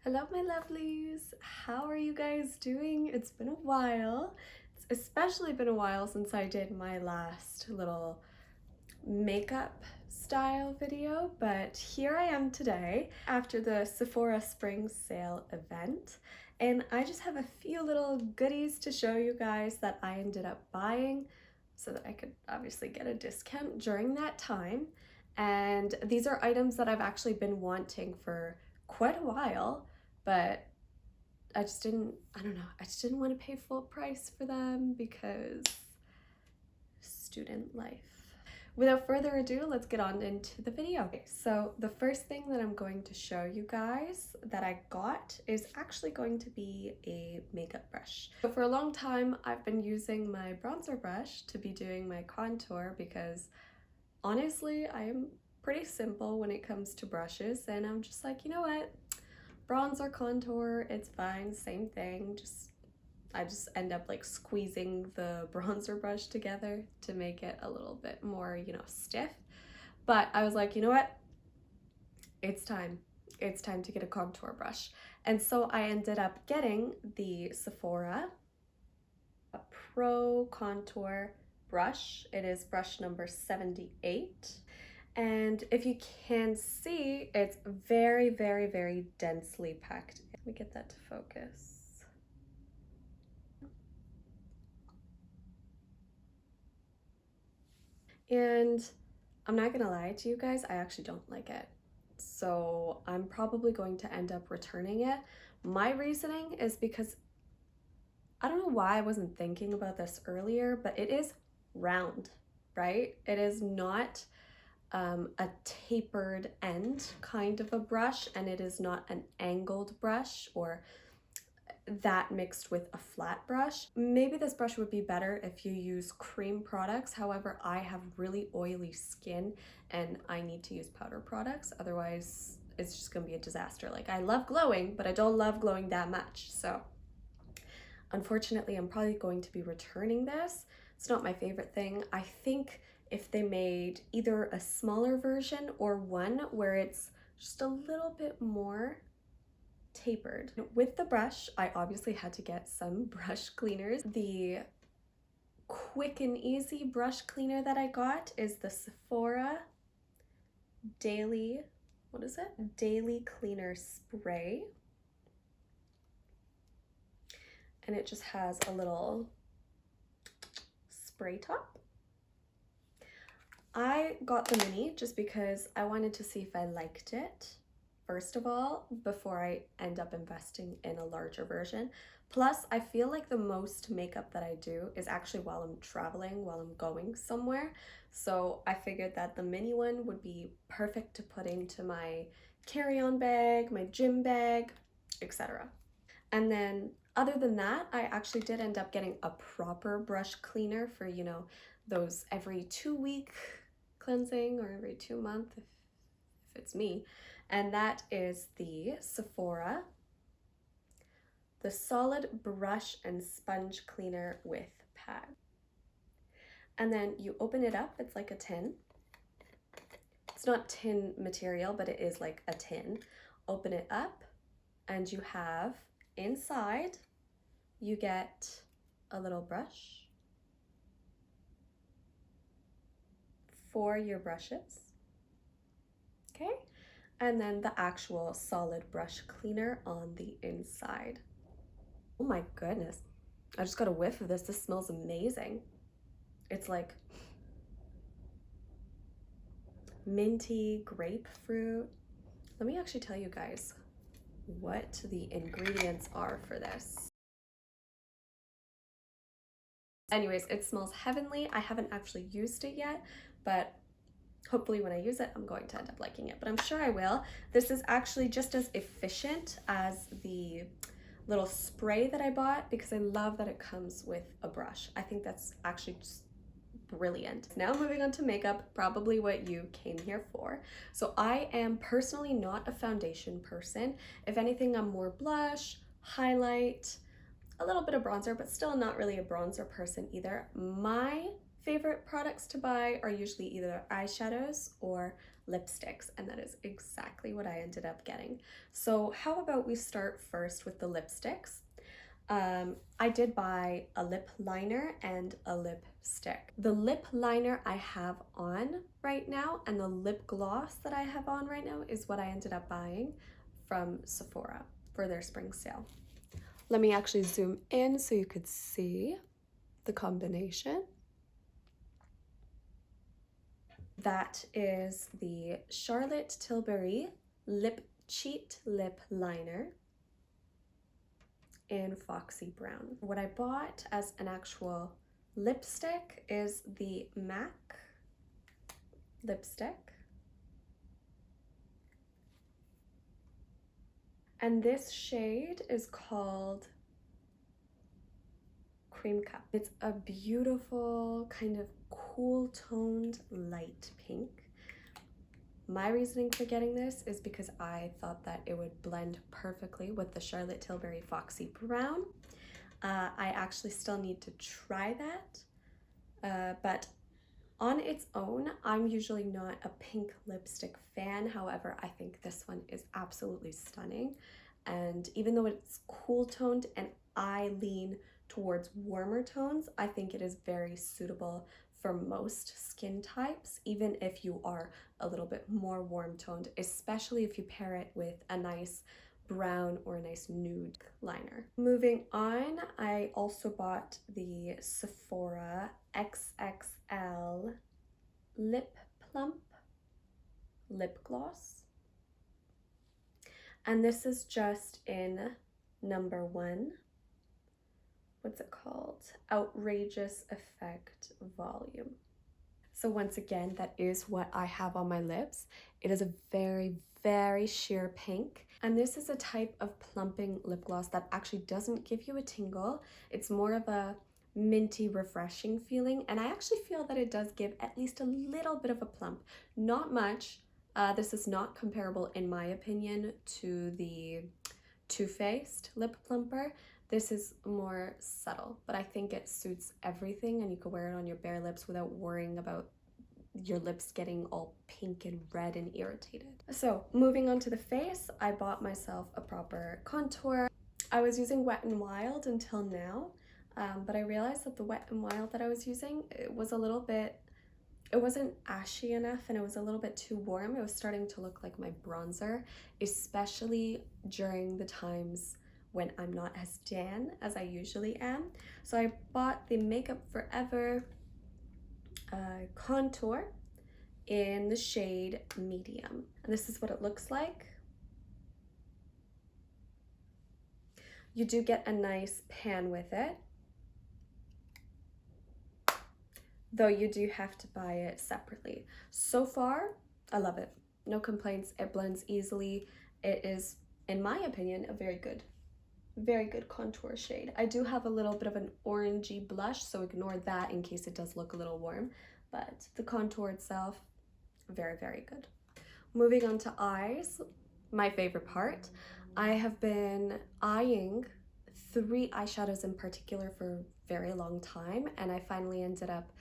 Hello my lovelies, how are you guys doing? It's been a while. It's especially been a while since I did my last little makeup style video, but here I am today after the Sephora Spring Sale event, and I just have a few little goodies to show you guys that I ended up buying so that I could obviously get a discount during that time. And these are items that I've actually been wanting for quite a while, but I just didn't, I don't know, I just didn't want to pay full price for them because student life. Without further ado, let's get on into the video. Okay, so the first thing that I'm going to show you guys that I got is actually going to be a makeup brush. So for a long time, I've been using my bronzer brush to be doing my contour because honestly, I am pretty simple when it comes to brushes, and I'm just like, you know what? Bronzer, contour, it's fine, same thing. I just end up like squeezing the bronzer brush together to make it a little bit more, you know, stiff. But I was like, you know what? It's time. It's time to get a contour brush. And so I ended up getting the Sephora Pro Contour brush. It is brush number 78. And if you can see, it's very, very, very densely packed. Let me get that to focus. And I'm not gonna lie to you guys, I actually don't like it. So I'm probably going to end up returning it. My reasoning is because I don't know why I wasn't thinking about this earlier, but it is round, right? It is not a tapered end kind of a brush, and it is not an angled brush or that mixed with a flat brush. Maybe this brush would be better if you use cream products. However, I have really oily skin and I need to use powder products. Otherwise, it's just gonna be a disaster. Like, I love glowing, but I don't love glowing that much. So unfortunately, I'm probably going to be returning this. It's not my favorite thing. I think if they made either a smaller version or one where it's just a little bit more tapered. With the brush, I obviously had to get some brush cleaners. The quick and easy brush cleaner that I got is the Sephora Daily, what is it? Daily Cleaner Spray. And it just has a little spray top. I got the mini just because I wanted to see if I liked it, first of all, before I end up investing in a larger version. Plus, I feel like the most makeup that I do is actually while I'm traveling, while I'm going somewhere. So I figured that the mini one would be perfect to put into my carry-on bag, my gym bag, etc. And then other than that, I actually did end up getting a proper brush cleaner for, you know, those every 2-week cleansing or every 2-month if it's me. And that is the Sephora, the Solid Brush and Sponge Cleaner with Pad. And then you open it up, it's like a tin. It's not tin material, but it is like a tin. Open it up and you have inside, you get a little brush for your brushes, okay? And then the actual solid brush cleaner on the inside. Oh my goodness, I just got a whiff of this. This smells amazing. It's like minty grapefruit. Let me actually tell you guys what the ingredients are for this. Anyways, it smells heavenly. I haven't actually used it yet, but hopefully when I use it, I'm going to end up liking it, but I'm sure I will. This is actually just as efficient as the little spray that I bought because I love that it comes with a brush. I think that's actually just brilliant. Now moving on to makeup, probably what you came here for. So I am personally not a foundation person. If anything, I'm more blush, highlight, a little bit of bronzer, but still not really a bronzer person either. My favorite products to buy are usually either eyeshadows or lipsticks, and that is exactly what I ended up getting. So how about we start first with the lipsticks. I did buy a lip liner and a lipstick. The lip liner I have on right now and the lip gloss that I have on right now is what I ended up buying from Sephora for their spring sale. Let me actually zoom in so you could see the combination. That is the Charlotte Tilbury Lip Cheat Lip Liner in Foxy Brown. What I bought as an actual lipstick is the MAC lipstick. And this shade is called Creme Cup. It's a beautiful kind of cool toned light pink. My reasoning for getting this is because I thought that it would blend perfectly with the Charlotte Tilbury Foxy Brown. I actually still need to try that, but on its own, I'm usually not a pink lipstick fan. However, I think this one is absolutely stunning. And even though it's cool toned and I lean towards warmer tones, I think it is very suitable for most skin types, even if you are a little bit more warm toned, especially if you pair it with a nice brown or a nice nude liner. Moving on, I also bought the Sephora XXL Lip Plump lip gloss, and this is just in number 1. What's it called? Outrageous Effect Volume. So once again, that is what I have on my lips. It is a very, very sheer pink. And this is a type of plumping lip gloss that actually doesn't give you a tingle. It's more of a minty, refreshing feeling. And I actually feel that it does give at least a little bit of a plump. Not much. This is not comparable, in my opinion, to the Too Faced lip plumper. This is more subtle, but I think it suits everything, and you can wear it on your bare lips without worrying about your lips getting all pink and red and irritated. So moving on to the face, I bought myself a proper contour. I was using Wet n Wild until now, but I realized that the Wet n Wild that I was using, it wasn't ashy enough, and it was a little bit too warm. It was starting to look like my bronzer, especially during the times when I'm not as tan as I usually am. So I bought the Makeup Forever contour in the shade Medium. And this is what it looks like. You do get a nice pan with it, though you do have to buy it separately. So far, I love it. No complaints. It blends easily. It is, in my opinion, a very good contour shade. I do have a little bit of an orangey blush, so ignore that in case it does look a little warm, but the contour itself, very, very good. Moving on to eyes, my favorite part. I have been eyeing 3 eyeshadows in particular for a very long time, and I finally ended up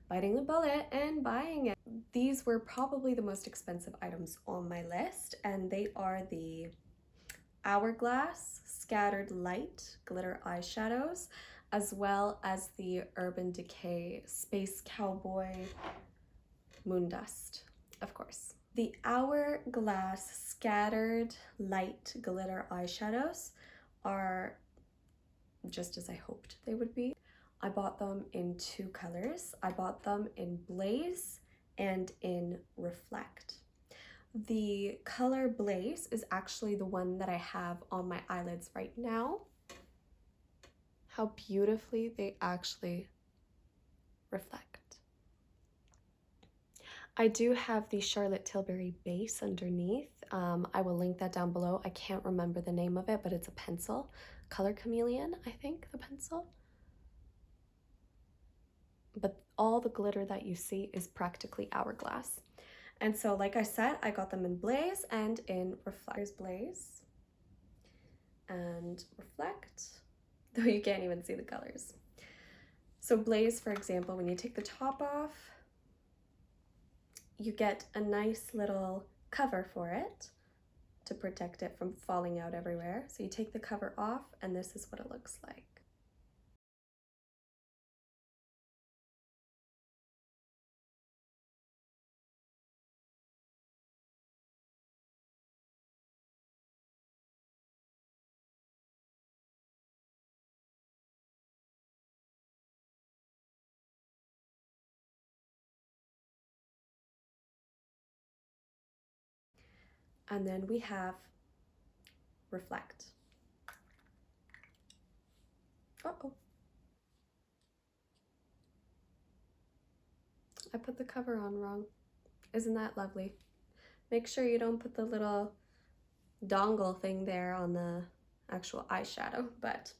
biting the bullet and buying it. These were probably the most expensive items on my list, and they are the Hourglass Scattered Light Glitter Eyeshadows, as well as the Urban Decay Space Cowboy Moondust, of course. The Hourglass Scattered Light Glitter Eyeshadows are just as I hoped they would be. I bought them in 2 colors. I bought them in Blaze and in Reflect. The color Blaze is actually the one that I have on my eyelids right now. How beautifully they actually reflect. I do have the Charlotte Tilbury base underneath. I will link that down below. I can't remember the name of it, but it's a pencil. Color Chameleon, I think, the pencil. But all the glitter that you see is practically Hourglass. And so, like I said, I got them in Blaze and in Reflect. Here's Blaze and Reflect, though you can't even see the colors. So Blaze, for example, when you take the top off, you get a nice little cover for it to protect it from falling out everywhere. So you take the cover off and this is what it looks like. And then we have Reflect. Uh-oh. I put the cover on wrong. Isn't that lovely? Make sure you don't put the little dongle thing there on the actual eyeshadow, but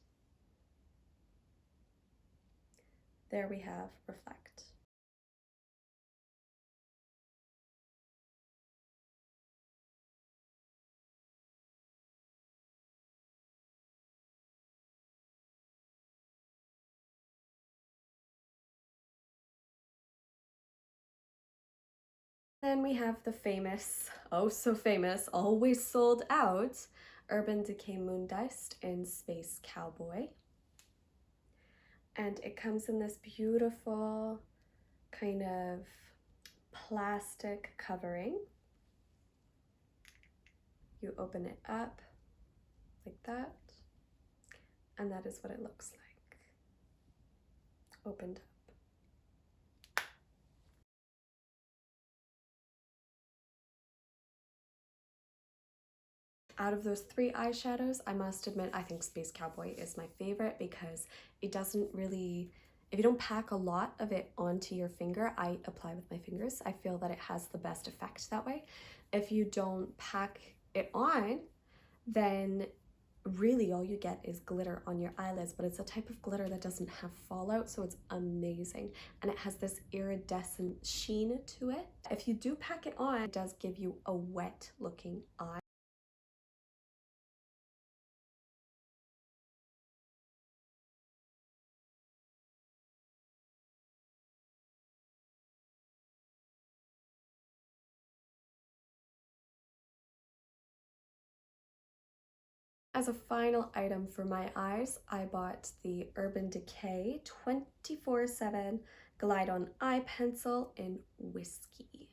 there we have Reflect. Then we have the famous, oh so famous, always sold out, Urban Decay Moondust in Space Cowboy. And it comes in this beautiful kind of plastic covering. You open it up like that, and that is what it looks like, opened up. Out of those three eyeshadows, I must admit, I think Space Cowboy is my favorite because it doesn't really, if you don't pack a lot of it onto your finger, I apply with my fingers. I feel that it has the best effect that way. If you don't pack it on, then really all you get is glitter on your eyelids, but it's a type of glitter that doesn't have fallout, so it's amazing. And it has this iridescent sheen to it. If you do pack it on, it does give you a wet looking eye. As a final item for my eyes, I bought the Urban Decay 24/7 Glide On Eye Pencil in Whiskey.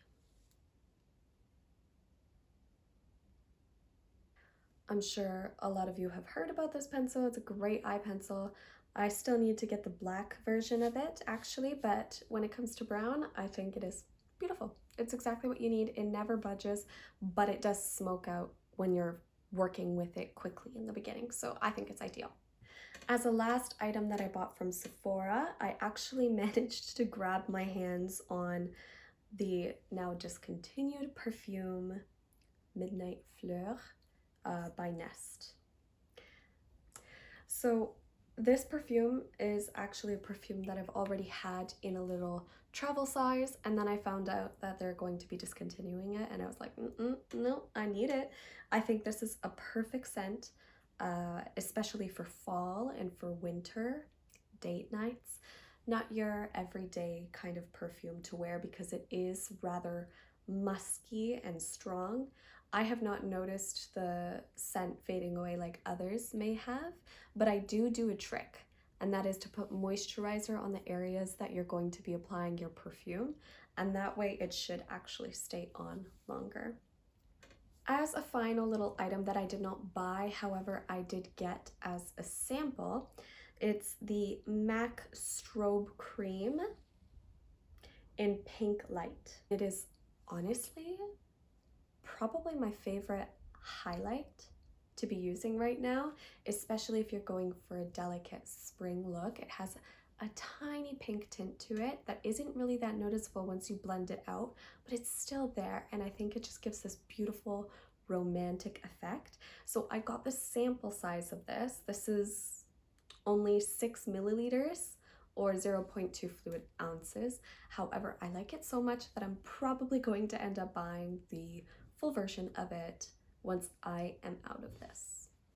I'm sure a lot of you have heard about this pencil. It's a great eye pencil. I still need to get the black version of it actually, but when it comes to brown, I think it is beautiful. It's exactly what you need. It never budges, but it does smoke out when you're working with it quickly in the beginning, so I think it's ideal. As a last item that I bought from Sephora, I actually managed to grab my hands on the now discontinued Perfume Midnight Fleur by Nest. So this perfume is actually a perfume that I've already had in a little travel size, and then I found out that they're going to be discontinuing it, and I was like, no, I need it. I think this is a perfect scent, especially for fall and for winter date nights. Not your everyday kind of perfume to wear because it is rather musky and strong. I have not noticed the scent fading away like others may have, but I do a trick, and that is to put moisturizer on the areas that you're going to be applying your perfume, and that way it should actually stay on longer. As a final little item that I did not buy, however, I did get as a sample, it's the MAC Strobe Creme in Pinklite. It is honestly probably my favorite highlight to be using right now, especially if you're going for a delicate spring look. It has a tiny pink tint to it that isn't really that noticeable once you blend it out, but it's still there, and I think it just gives this beautiful romantic effect. So I got the sample size of this. This is only 6 milliliters or 0.2 fluid ounces. However, I like it so much that I'm probably going to end up buying the full version of it once I am out of this.